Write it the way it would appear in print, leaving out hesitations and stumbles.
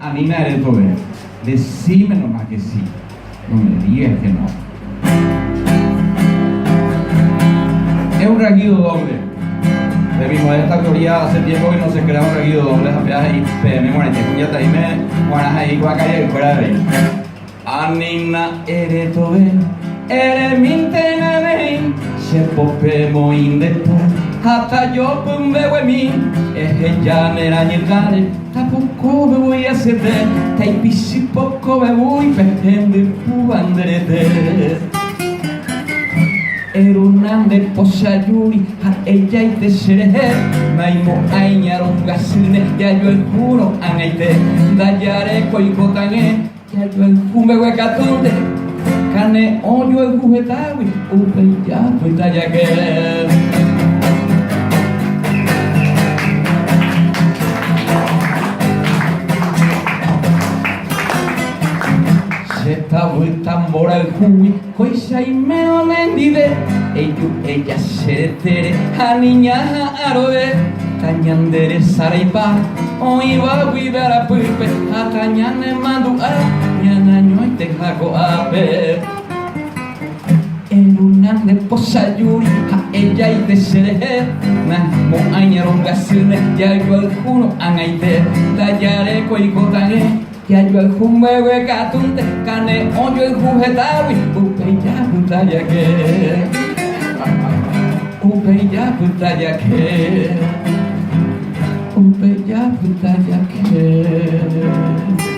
A mí me haré el poder. Decime nomás que sí. No me digas que no. Es un rasguido doble. De mi modesta teoría, hace tiempo que no se crea un rasguido doble. Apenas ahí, PM 40, ya está ahí, me guardas ahí, guacaria y fuera de ahí. Anina, eres tobe, eres mi tenane, se pope moindepo, hasta yo pumbe mi, es ella nera nyelgare, tampoco me voy a ceder, taipisi poco me voy, pejende pubanderete. Erunande posayuri, a ella y te seré, maimo añaron gasine, ya yo el juro, anaite, dayare coicotane, ya yo el jume huecatunde, cane oyo el juguetawi, upe ya puta ya que. Esta vuelta mora el juwi, coisa y me olendide, ella se tere, a niña a aroe, tañandere sareipa, oiba guidar a puipe, a tañane mandu a, ñana ñoy te jaco a ver. En una de posayuri, a ella y te seré, na mo añaron gasine, ya yo el juno anaite, tallare coicotane. Ya yo el jumbe catunte, cane oyo el jujetawi, upe ya puta ya que, upe ya puta ya que, upe ya puta ya que.